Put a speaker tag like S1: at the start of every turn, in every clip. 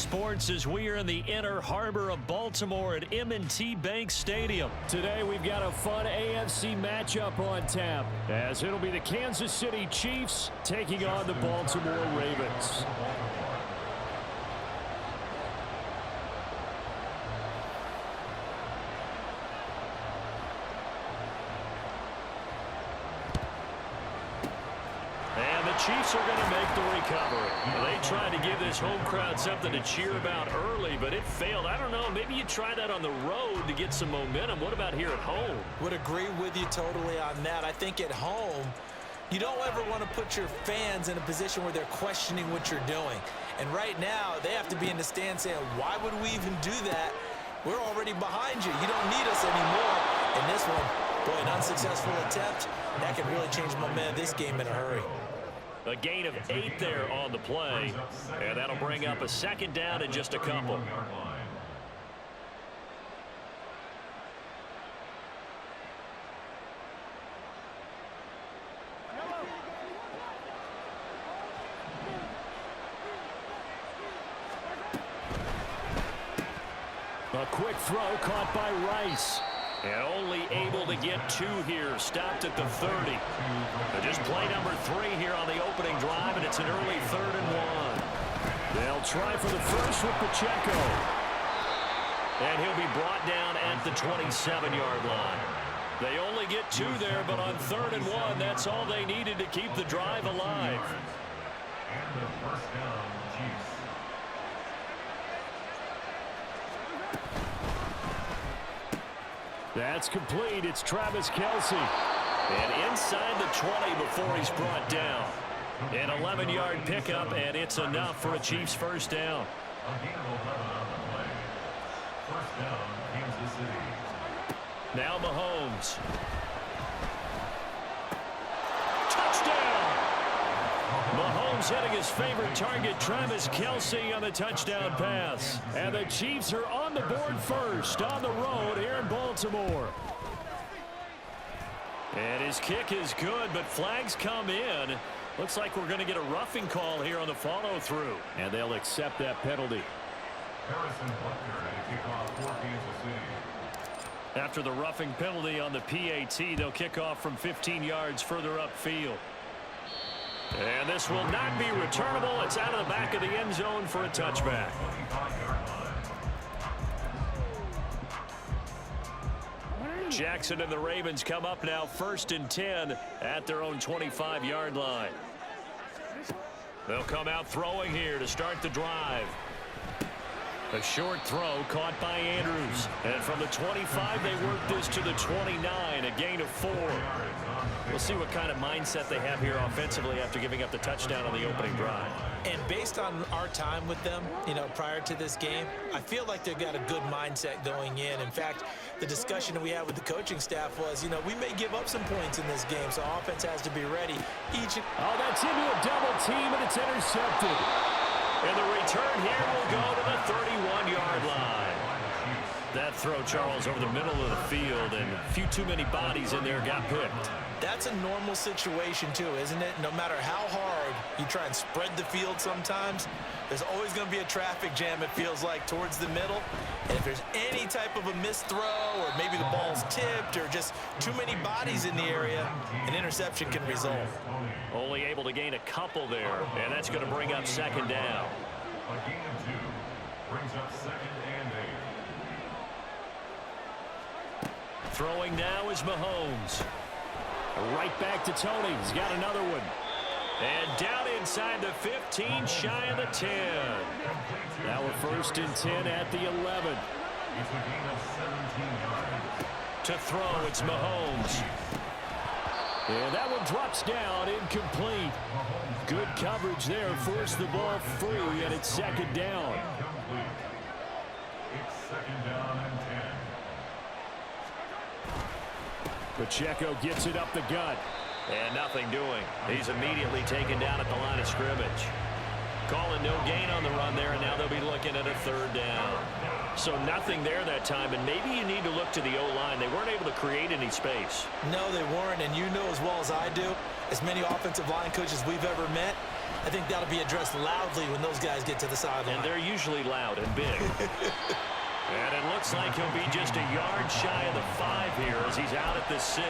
S1: sports as we are in the inner harbor of Baltimore at M&T Bank Stadium.
S2: Today we've got a fun AFC matchup on tap, as it'll be the Kansas City Chiefs taking on the Baltimore Ravens.
S1: Chiefs are going to make the recovery. They tried to give this home crowd something to cheer about early, but it failed. I don't know, maybe you try that on the road to get some momentum. What about here at home?
S3: Would agree with you totally on that. I think at home, you don't ever want to put your fans in a position where they're questioning what you're doing. And right now, they have to be in the stand saying, why would we even do that? We're already behind you. You don't need us anymore. And this one, boy, an unsuccessful attempt, that can really change the momentum of this game in a hurry.
S1: A gain of 8 there on the play, and that'll bring up a second down in just a couple.
S2: A quick throw caught by Rice.
S1: And only able to get 2 here, stopped at the 30. Just play number 3 here on the opening drive, and it's an early 3rd and 1.
S2: They'll try for the first with Pacheco.
S1: And he'll be brought down at the 27-yard line. They only get 2 there, but on 3rd and 1, that's all they needed to keep the drive alive.
S4: And the first down, Chiefs.
S2: That's complete. It's Travis Kelce.
S1: And inside the 20 before he's brought down. An 11-yard pickup, and it's enough for a Chiefs first down.
S4: A gain of 11 on the play. First down, Kansas City.
S1: Now Mahomes. Touchdown! Mahomes hitting his favorite target, Travis Kelce, on the touchdown pass.
S2: And the Chiefs are on the board first on the road here in Baltimore.
S1: And his kick is good, but flags come in. Looks like we're going to get a roughing call here on the follow-through.
S2: And they'll accept that penalty.
S4: Harrison Butker to kick off for Kansas City.
S1: After the roughing penalty on the PAT, they'll kick off from 15 yards further upfield. And this will not be returnable. It's out of the back of the end zone for a touchback. Jackson and the Ravens come up now 1st and 10 at their own 25-yard line. They'll come out throwing here to start the drive. A short throw caught by Andrews. And from the 25, they work this to the 29, a gain of 4. We'll see what kind of mindset they have here offensively after giving up the touchdown on the opening drive.
S3: And based on our time with them, prior to this game, I feel like they've got a good mindset going in. In fact, the discussion that we had with the coaching staff was, we may give up some points in this game, so offense has to be ready.
S2: That's into a double team, and it's intercepted.
S1: And the return here will go to the 31-yard line. That throw, Charles, over the middle of the field, and a few too many bodies in there got picked.
S3: That's a normal situation, too, isn't it? No matter how hard you try and spread the field sometimes, there's always going to be a traffic jam, it feels like, towards the middle. And if there's any type of a missed throw, or maybe the ball's tipped, or just too many bodies in the area, an interception can result.
S1: Only able to gain a couple there, and that's going to bring up second down.
S4: A gain of 2 brings up 2nd and 8.
S1: Throwing now is Mahomes.
S2: Right back to Tony. He's got another one.
S1: And down inside the 15, shy of the 10.
S2: Now we're 1st and 10 at the 11.
S4: It's a gain of 17 yards.
S1: To throw, it's Mahomes.
S2: And that one drops down, incomplete. Good coverage there, forced the ball free, and it's second down.
S4: It's 2nd down and 10.
S1: Pacheco gets it up the gut. And nothing doing. He's immediately taken down at the line of scrimmage. Calling no gain on the run there, and now they'll be looking at a 3rd down. So nothing there that time, and maybe you need to look to the O-line. They weren't able to create any space.
S3: No, they weren't, and you know as well as I do, as many offensive line coaches we've ever met, I think that'll be addressed loudly when those guys get to the sideline.
S1: And they're usually loud and big. And it looks like he'll be just a yard shy of the 5 here as he's out at the 6.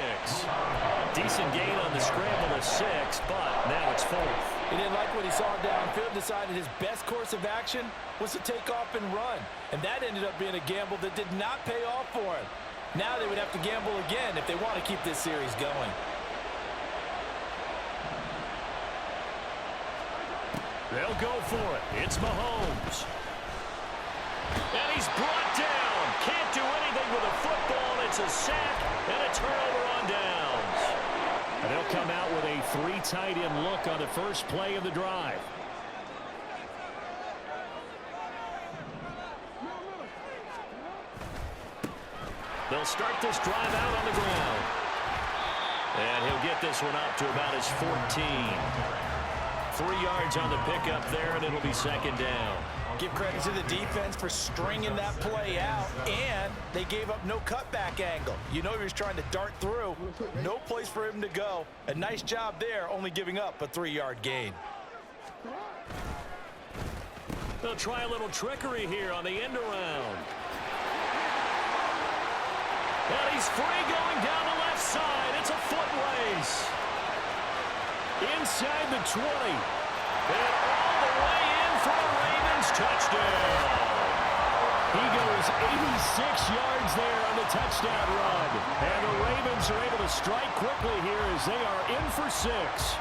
S1: Decent gain on the scramble of 6, but now it's 4th.
S2: He didn't like what he saw downfield, decided his best course of action was to take off and run. And that ended up being a gamble that did not pay off for him. Now they would have to gamble again if they want to keep this series going.
S1: They'll go for it. It's Mahomes. And he's brought down. Can't do anything with a football. It's a sack and a turnover on downs.
S2: And they'll come out with a 3 tight end look on the first play of the drive.
S1: They'll start this drive out on the ground. And he'll get this one up to about his 14. 3 yards on the pickup there, and it'll be 2nd down.
S3: Give credit to the defense for stringing that play out, and they gave up no cutback angle. You know he was trying to dart through. No place for him to go. A nice job there, only giving up a 3-yard gain.
S1: They'll try a little trickery here on the end around. And he's free going down the left side. It's a foot race. Inside the 20. And all the way in for a Ravens touchdown.
S2: He goes 86 yards there on the touchdown run. And the Ravens are able to strike quickly here as they are in for 6.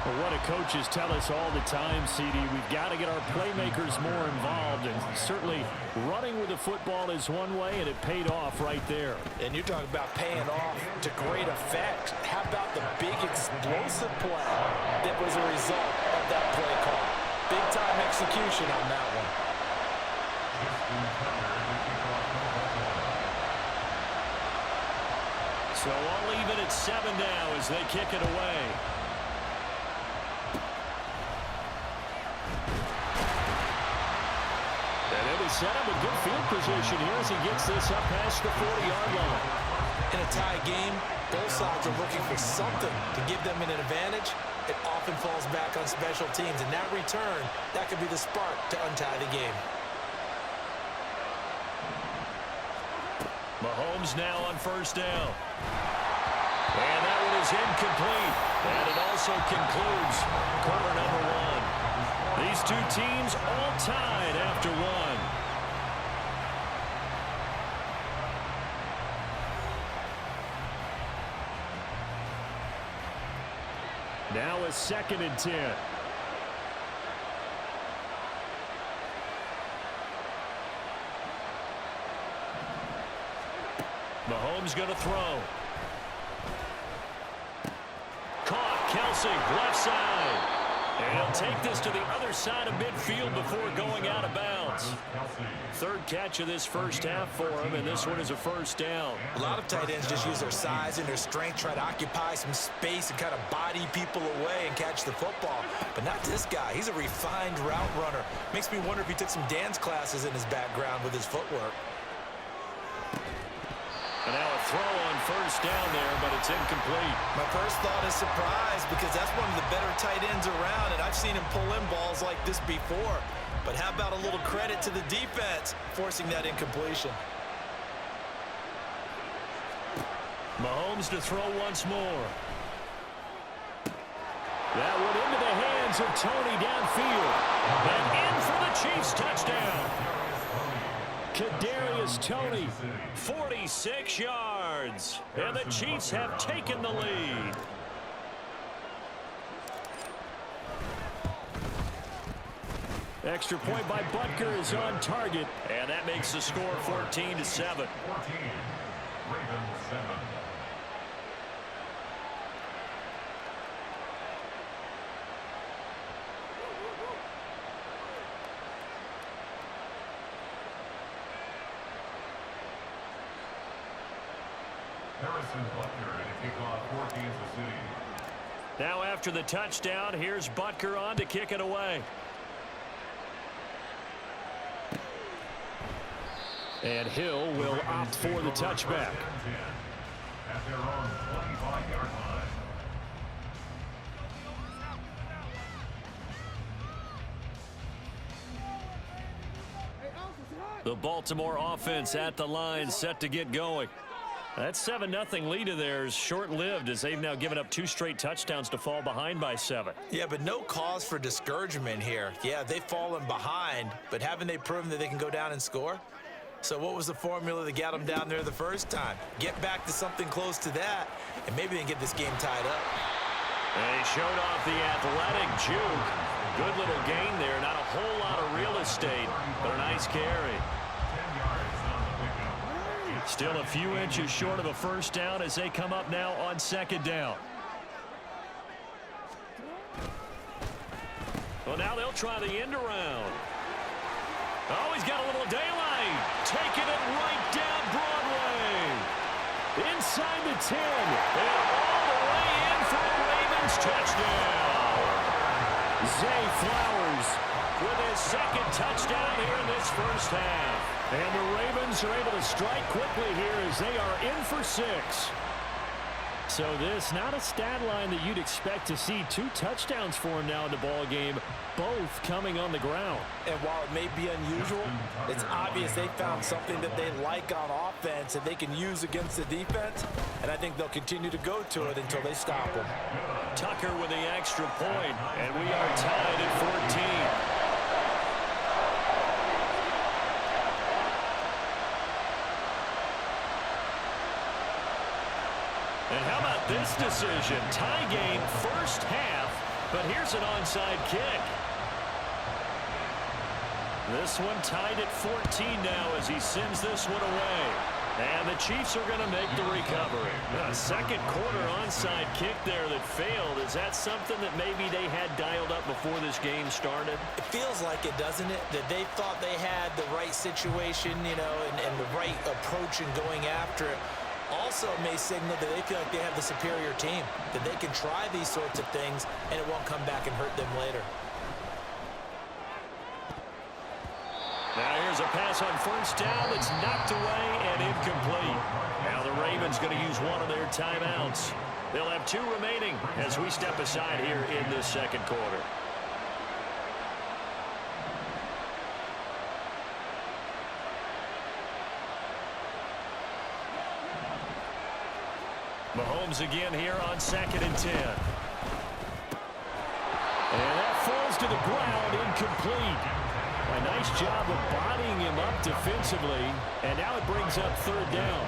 S2: Well, what do coaches tell us all the time, CD? We've got to get our playmakers more involved, and certainly running with the football is one way, and it paid off right there.
S3: And you're talking about paying off to great effect. How about the big explosive play that was a result of that play call? Big-time execution on that one.
S1: So I'll leave it at 7 now as they kick it away.
S2: Set up a good field position here as he gets this up past the 40-yard line.
S3: In a tie game, both sides are looking for something to give them an advantage. It often falls back on special teams, and that return, that could be the spark to untie the game.
S1: Mahomes now on 1st down. And that one is incomplete. And it also concludes quarter number 1. These two teams all tied after 1.
S2: Now a 2nd and 10.
S1: Mahomes going to throw. Caught. Kelsey, left side. And he'll take this to the other side of midfield before going out of bounds. 3rd catch of this first half for him, and this one is a 1st down.
S3: A lot of tight ends just use their size and their strength, try to occupy some space and kind of body people away and catch the football. But not this guy. He's a refined route runner. Makes me wonder if he took some dance classes in his background with his footwork.
S1: And now a throw on 1st down there, but it's incomplete.
S3: My first thought is surprise because that's one of the better tight ends around, and I've seen him pull in balls like this before. But how about a little credit to the defense forcing that incompletion?
S1: Mahomes to throw once more.
S2: That one into the hands of Tony downfield.
S1: And in for the Chiefs touchdown.
S2: Kadarius Toney.
S1: 46 yards. And the Chiefs have taken the lead.
S2: Extra point by Butker is on target.
S1: And that makes the score 14-7.
S4: 14. Ravens 7. Harrison Butker to kick off for Kansas City.
S1: Now after the touchdown, here's Butker on to kick it away.
S2: And Hill will opt for the touchback.
S4: At their own 25-yard line.
S1: The Baltimore offense at the line, set to get going. That 7-0 lead of theirs short-lived as they've now given up 2 straight touchdowns to fall behind by 7.
S3: Yeah, but no cause for discouragement here. Yeah, they've fallen behind, but haven't they proven that they can go down and score? So what was the formula that got them down there the first time? Get back to something close to that, and maybe they can get this game tied up.
S1: They showed off the athletic juke. Good little gain there. Not a whole lot of real estate, but a nice carry. Still a few inches short of a first down as they come up now on 2nd down. Well, now they'll try the end around. Oh, he's got a little daylight. Taking it right down Broadway. Inside the 10. And all the way in for a Ravens touchdown. Zay Flowers with his 2nd touchdown here in this first half. And the Ravens are able to strike quickly here as they are in for 6. So this, not a stat line that you'd expect to see. 2 touchdowns for him now in the ball game, both coming on the ground.
S3: And while it may be unusual, it's obvious they found something that they like on offense and they can use against the defense. And I think they'll continue to go to it until they stop them.
S1: Tucker with the extra point, and we are tied at 14. And how about this decision? Tie game first half, but here's an onside kick. This one tied at 14 now as he sends this one away. And the Chiefs are going to make the recovery. A second quarter onside kick there that failed. Is that something that maybe they had dialed up before this game started?
S3: It feels like it, doesn't it? That they thought they had the right situation, you know, and the right approach in going after it. Also may signal that they feel like they have the superior team, that they can try these sorts of things and it won't come back and hurt them later.
S1: Now here's a pass on first down that's knocked away and incomplete. Now the Ravens going to use one of their timeouts. They'll have 2 remaining as we step aside here in this second quarter. Mahomes again here on 2nd and 10.
S2: And that falls to the ground, incomplete. A nice job of bodying him up defensively, and now it brings up 3rd down.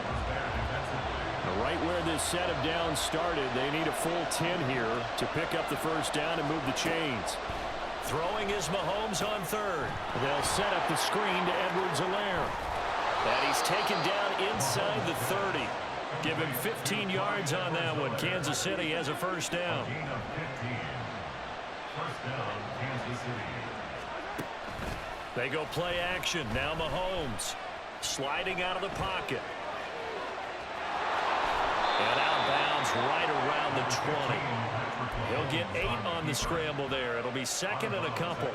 S2: Right where this set of downs started, they need a full 10 here to pick up the first down and move the chains.
S1: Throwing is Mahomes on 3rd.
S2: They'll set up the screen to Edwards-Helaire.
S1: And he's taken down inside the 30. Give him 15 yards on that one. Kansas City has a first down.
S4: First down, Kansas City.
S1: They go play action. Now Mahomes sliding out of the pocket. And outbounds right around the 20. He'll get 8 on the scramble there. It'll be 2nd and a couple.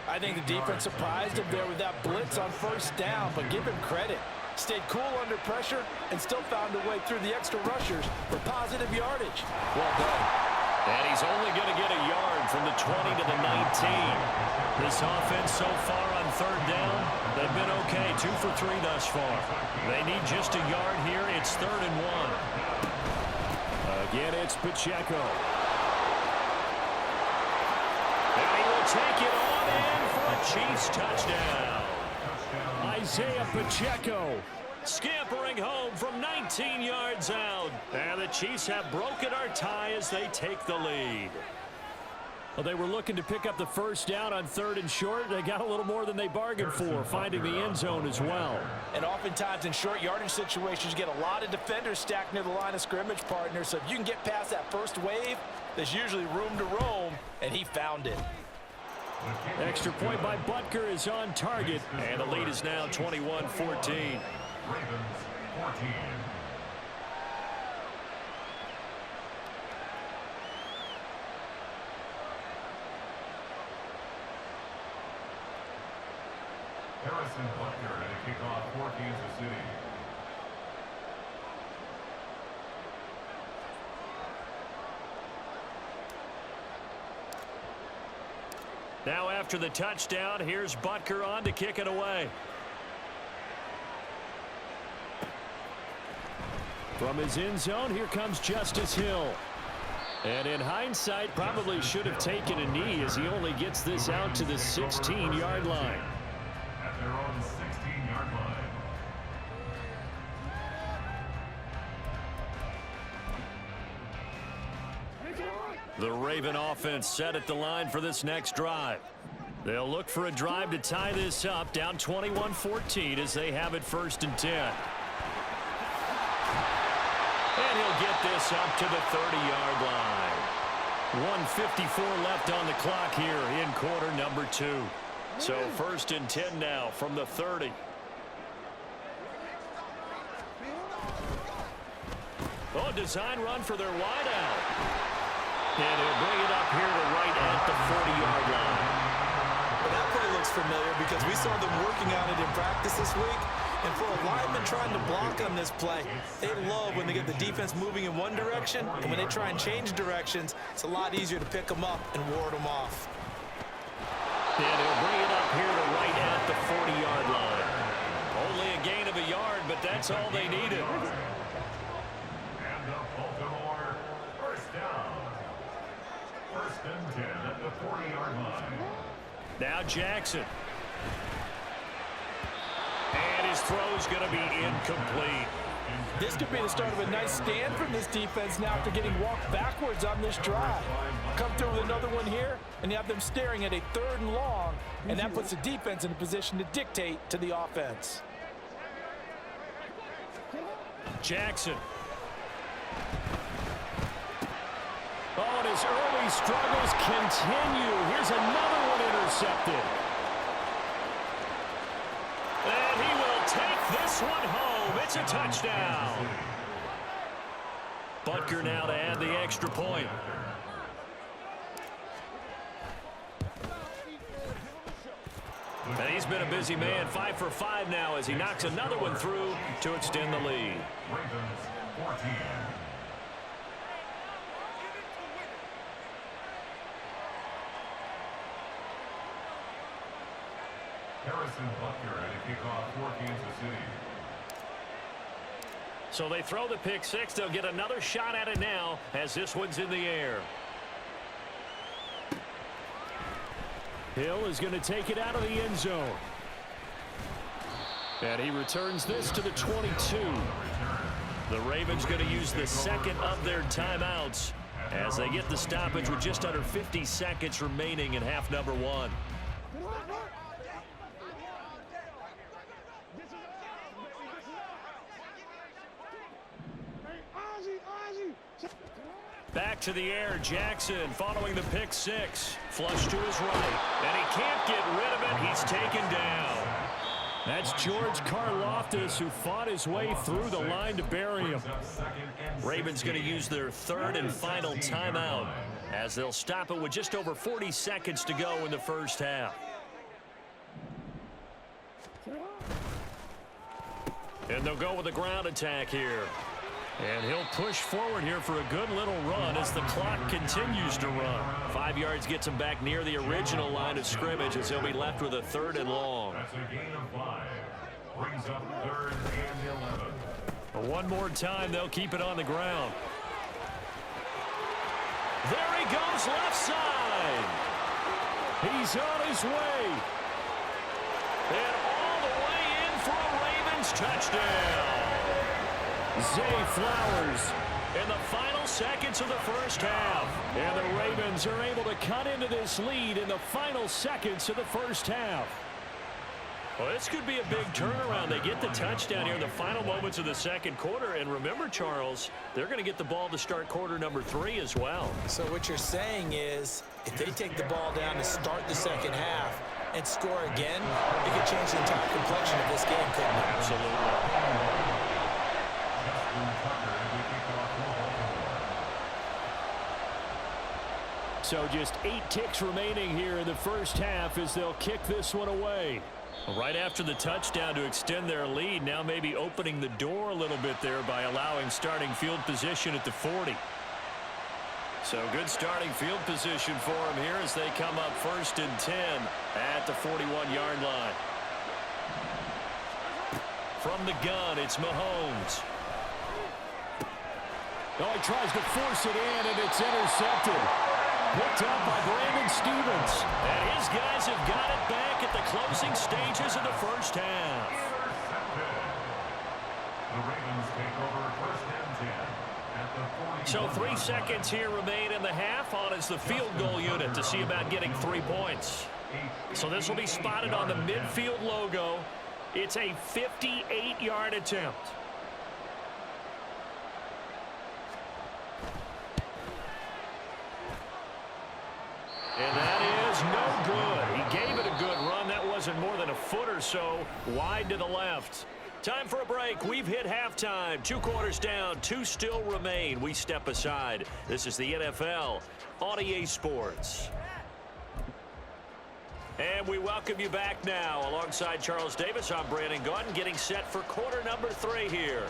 S3: I think the defense surprised him there with that blitz on first down, but give him credit. Stayed cool under pressure and still found a way through the extra rushers for positive yardage. Well done.
S1: And he's only going to get a yard from the 20 to the 19. This offense so far on 3rd down, they've been okay. 2 for 3 thus far. They need just a yard here. It's 3rd and 1.
S2: Again, it's Pacheco.
S1: And he will take it on in for a Chiefs touchdown.
S2: Isaiah Pacheco
S1: scampering home from 19 yards out. And the Chiefs have broken our tie as they take the lead.
S2: Well, they were looking to pick up the first down on 3rd and short. They got a little more than they bargained for, finding the end zone as well.
S3: And oftentimes in short yardage situations, you get a lot of defenders stacked near the line of scrimmage, partner. So if you can get past that first wave, there's usually room to roam, and he found it.
S2: Extra point by Butker is on target.
S1: And the lead is now 21-14.
S4: Ravens 14. Harrison Butker at a kickoff for Kansas City.
S1: Now after after the touchdown. Here's Butker on to kick it away.
S2: From his end zone, here comes Justice Hill. And in hindsight, probably should have taken a knee as he only gets this out to the 16-yard line.
S4: At their own 16-yard line.
S1: The Raven offense set at the line for this next drive. They'll look for a drive to tie this up, down 21-14 as they have it 1st and 10. And he'll get this up to the 30-yard line. 1:54 left on the clock here in quarter number 2. So 1st and 10 now from the 30. Oh, design run for their wideout. And he'll bring it up here to right at the 40-yard line.
S3: Well, that play looks familiar because we saw them working on it in practice this week. And for a lineman trying to block on this play, they love when they get the defense moving in one direction, and when they try and change directions, it's a lot easier to pick them up and ward them off.
S1: And he'll bring it up here to right at the 40-yard line. Only a gain of a yard, but that's all they needed.
S4: And the Baltimore first down. 1st and 10 at the 40-yard line.
S1: Now Jackson. And his throw's going to be incomplete.
S5: This could be the start of a nice stand from this defense now after getting walked backwards on this drive. Come through with another one here, and you have them staring at a 3rd and long, and that puts the defense in a position to dictate to the offense.
S1: Jackson.
S2: Oh, and his early struggles continue. Here's another one intercepted.
S1: And he will take this one home. It's a touchdown. Butker now to add the extra point. And he's been a busy man, 5 for 5 now as he knocks another one through to extend the lead.
S4: Ravens 14. Harrison Butker at a kickoff for Kansas City.
S1: So they throw the pick 6. They'll get another shot at it now as this one's in the air.
S2: Hill is going to take it out of the end zone. And he returns this to the 22.
S1: The Ravens going to use the second of their timeouts as they get the stoppage with just under 50 seconds remaining in half number 1. Back to the air, Jackson following the pick 6. Flush to his right, and he can't get rid of it. He's taken down.
S2: That's George Karlaftis who fought his way through the line to bury him.
S1: Ravens going to use their 3rd and final timeout as they'll stop it with just over 40 seconds to go in the first half. And they'll go with a ground attack here. And he'll push forward here for a good little run as the clock continues to run. 5 yards gets him back near the original line of scrimmage as he'll be left with a 3rd and long.
S4: That's a gain of 5. Brings up 3rd and 11.
S1: One more time, they'll keep it on the ground. There he goes, left side.
S2: He's on his way.
S1: And all the way in for a Ravens touchdown.
S2: Zay Flowers
S1: In the final seconds of the first half.
S2: And the Ravens are able to cut into this lead in the final seconds of the first half.
S1: Well, this could be a big turnaround. They get the touchdown here in the final moments of the second quarter. And remember, Charles, they're going to get the ball to start quarter number 3 as well.
S3: So what you're saying is if they take the ball down to start the second half and score again, it could change the entire complexion of this game, couldn't it?
S1: Absolutely.
S2: So just 8 ticks remaining here in the first half as they'll kick this one away.
S1: Right after the touchdown to extend their lead, now maybe opening the door a little bit there by allowing starting field position at the 40. So good starting field position for them here as they come up 1st and 10 at the 41-yard line. From the gun, it's Mahomes.
S2: Oh, he tries to force it in, and it's intercepted. Picked up by Brandon Stevens.
S1: And his guys have got it back at the closing stages of the first half.
S4: The Ravens take over 1st and 10 at the 40.
S1: So 3 seconds here remain in the half. On is the field goal unit to see about getting 3 points. So this will be spotted on the midfield logo. It's a 58-yard attempt. And that is no good. He gave it a good run. That wasn't more than a foot or so wide to the left. Time for a break. We've hit halftime. 2 quarters down. 2 still remain. We step aside. This is the NFL on EA Sports. And we welcome you back now. Alongside Charles Davis, I'm Brandon Gaudin, getting set for quarter number 3 here.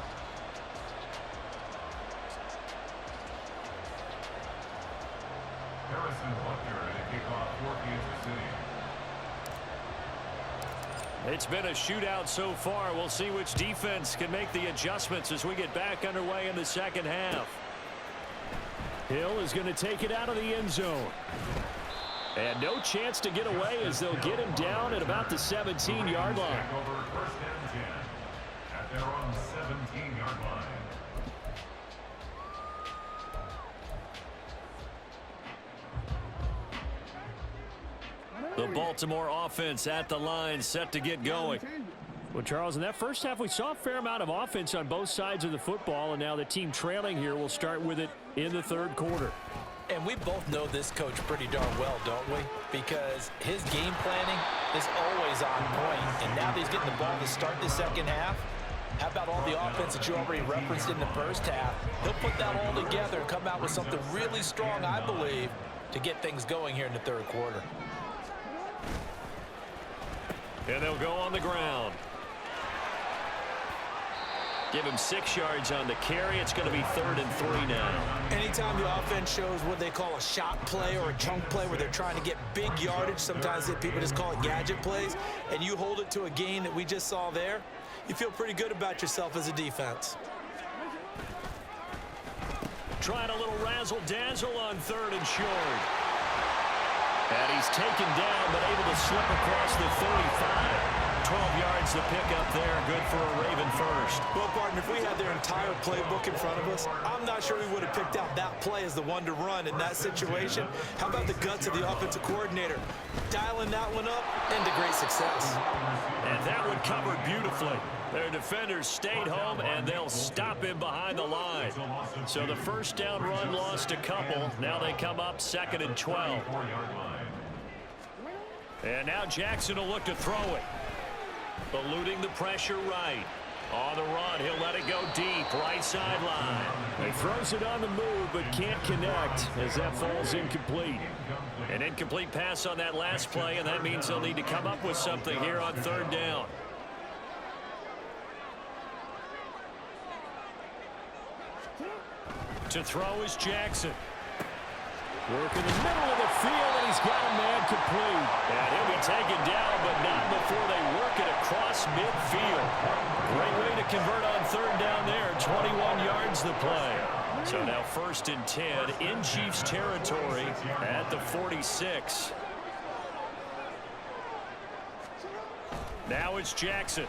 S4: Harrison Butker to kick off for Kansas City.
S1: It's been a shootout so far. We'll see which defense can make the adjustments as we get back underway in the second half.
S2: Hill is going to take it out of the end zone.
S1: And no chance to get away as they'll get him down at about the 17-yard line.
S4: Take over 1st and 10 at their own 17-yard line.
S1: The Baltimore offense at the line, set to get going.
S2: Well, Charles, in that first half, we saw a fair amount of offense on both sides of the football, and now the team trailing here will start with it in the 3rd quarter.
S3: And we both know this coach pretty darn well, don't we? Because his game planning is always on point. And now that he's getting the ball to start the second half, how about all the offense that you already referenced in the first half? He'll put that all together and come out with something really strong, I believe, to get things going here in the 3rd quarter.
S1: And they'll go on the ground. Give him 6 yards on the carry. It's going to be 3rd and 3 now.
S3: Anytime the offense shows what they call a shot play or a chunk play where they're trying to get big yardage, sometimes people just call it gadget plays, and you hold it to a gain that we just saw there, you feel pretty good about yourself as a defense.
S1: Trying a little razzle-dazzle on 3rd and short. And he's taken down, but able to slip across the 35. 12 yards to pick up there. Good for a Raven first.
S3: Well, partner, if we had their entire playbook in front of us, I'm not sure we would have picked out that play as the one to run in that situation. How about the guts of the offensive coordinator? Dialing that one up into great success.
S1: And that one covered beautifully. Their defenders stayed home, and they'll stop him behind the line. So the first down run lost a couple. Now they come up 2nd and 12. And now Jackson will look to throw it. Eluding the pressure right. On the run, he'll let it go deep, right sideline.
S2: He throws it on the move, but can't connect as that falls incomplete.
S1: An incomplete pass on that last play, and that means they'll need to come up with something here on 3rd down. To throw is Jackson.
S2: Work in the middle of the field, and he's got a man complete.
S1: And he'll be taken down, but not before they work it across midfield. Great way to convert on 3rd down there. 21 yards the play. So now 1st and 10 in Chiefs territory at the 46. Now it's Jackson.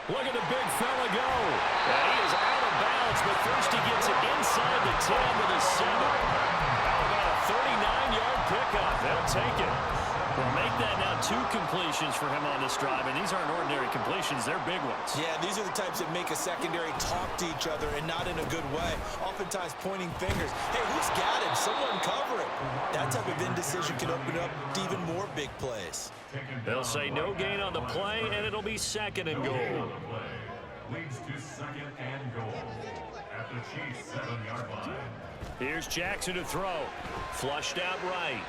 S2: Look at the big fella go.
S1: And he is out of bounds, but first he gets it inside the 10 to the 7. How about a 39-yard pickup? They'll take it. Well, make that now 2 completions for him on this drive, and these aren't ordinary completions. They're big ones.
S3: Yeah, these are the types that make a secondary talk to each other and not in a good way. Oftentimes pointing fingers. Hey, who's got him? Someone cover it. That type of indecision can open up to even more big plays.
S1: They'll say no gain on the play, and it'll be 2nd and goal.
S4: Leads to 2nd and goal at the Chiefs' 7-yard line.
S1: Here's Jackson to throw. Flushed out right.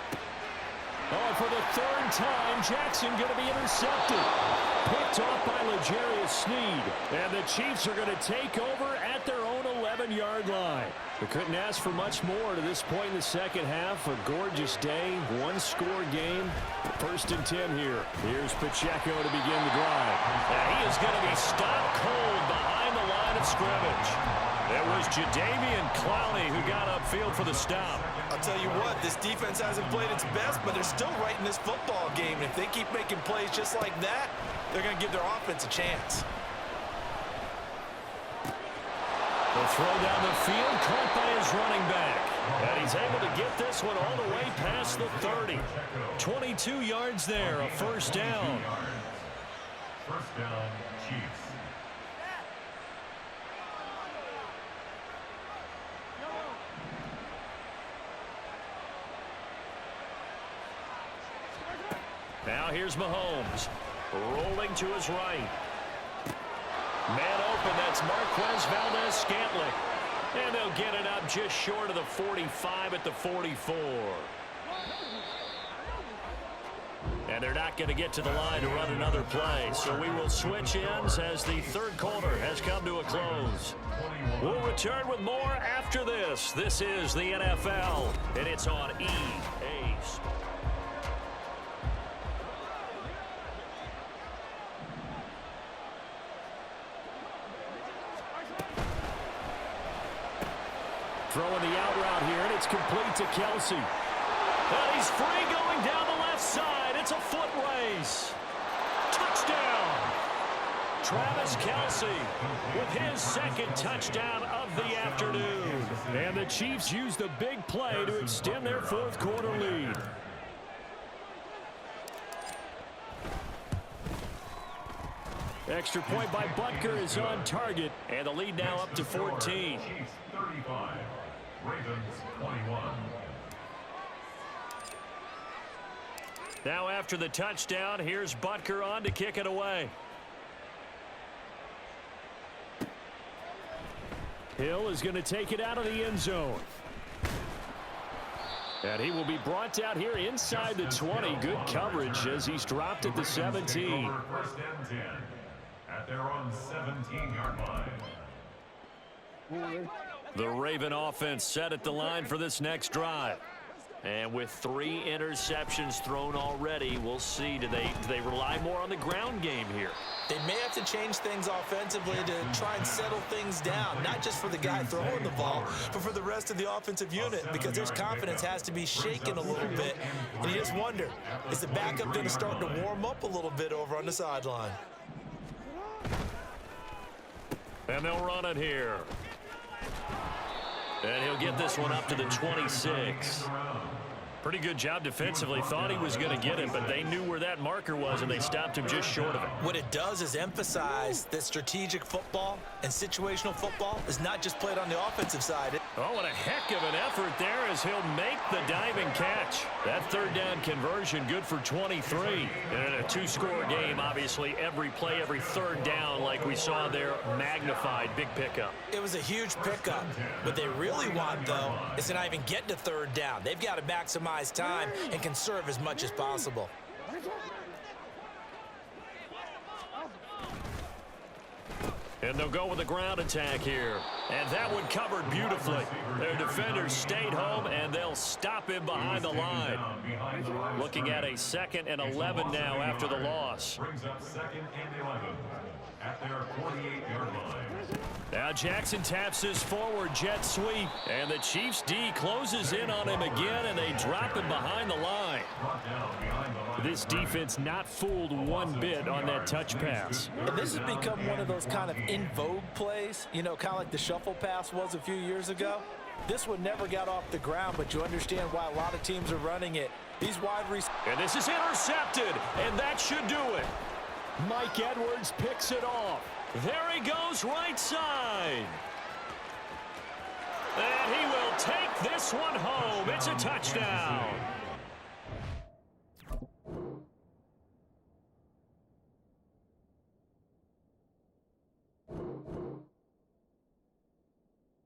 S2: Oh, for the 3rd time, Jackson going to be intercepted. Picked off by L'Jarius Sneed. And the Chiefs are going to take over at their own 7-yard line. We couldn't ask for much more to this point in the second half. A gorgeous day, one-score game. 1st and 10 here. Here's Pacheco to begin the drive.
S1: And he is going to be stopped cold behind the line of scrimmage. It was Jadeveon Clowney who got upfield for the stop.
S3: I'll tell you what, this defense hasn't played its best, but they're still right in this football game. And if they keep making plays just like that, they're going to give their offense a chance.
S1: The throw down the field, caught by his running back. And he's able to get this one all the way past the 30. 22 yards there, a 1st down.
S4: 1st down, Chiefs.
S1: Now here's Mahomes, rolling to his right. Man open, that's Marquez Valdez-Scantling. And they'll get it up just short of the 45 at the 44. And they're not going to get to the line to run another play. So we will switch ends as the 3rd quarter has come to a close. We'll return with more after this. This is the NFL, and it's on EA Sports.
S2: Throwing the out route here, and it's complete to Kelsey.
S1: And he's free going down the left side. It's a foot race. Touchdown. Travis Kelsey with his 2nd touchdown of the afternoon.
S2: And the Chiefs use the big play to extend their 4th quarter lead. Extra point by Butker is on target.
S1: And the lead now up to 14.
S4: Chiefs 35, Ravens 21.
S1: Now after the touchdown, here's Butker on to kick it away.
S2: Hill is going to take it out of the end zone. And he will be brought out here inside the 20. Good coverage as he's dropped at the 17.
S4: 1st and 10 at their own 17-yard line.
S1: The Raven offense set at the line for this next drive. And with 3 interceptions thrown already, we'll see. Do they rely more on the ground game here?
S3: They may have to change things offensively to try and settle things down, not just for the guy throwing the ball, but for the rest of the offensive unit, because their confidence has to be shaken a little bit. And you just wonder, is the backup going to start to warm up a little bit over on the sideline?
S1: And they'll run it here. And he'll get this one up to the 26. Pretty good job defensively. Thought he was going to get it, but they knew where that marker was, and they stopped him just short of it.
S3: What it does is emphasize that strategic football and situational football is not just played on the offensive side.
S1: Oh, what a heck of an effort there as he'll make the diving catch. That 3rd down conversion good for 23. And in a 2-score game, obviously, every play, every 3rd down, like we saw there, magnified. Big pickup.
S3: It was a huge pickup. What they really want, though, is to not even get to 3rd down. They've got to maximize time and conserve as much as possible.
S1: And they'll go with a ground attack here. And that one covered beautifully. Their defenders stayed home, and they'll stop him behind the line. Looking at a 2nd and 11 now after the loss.
S4: Brings up 2nd and 11 at their 48-yard line.
S1: Now Jackson taps his forward jet sweep. And the Chiefs D closes in on him again, and they drop him behind the line.
S2: This defense not fooled one bit on that touch pass.
S5: And this has become one of those kind of in vogue plays, you know, kind of like the shuffle pass was a few years ago. This one never got off the ground, but you understand why a lot of teams are running it. These wide receivers.
S1: And this is intercepted, and that should do it.
S2: Mike Edwards picks it off.
S1: There he goes right side. And he will take this one home. It's a touchdown.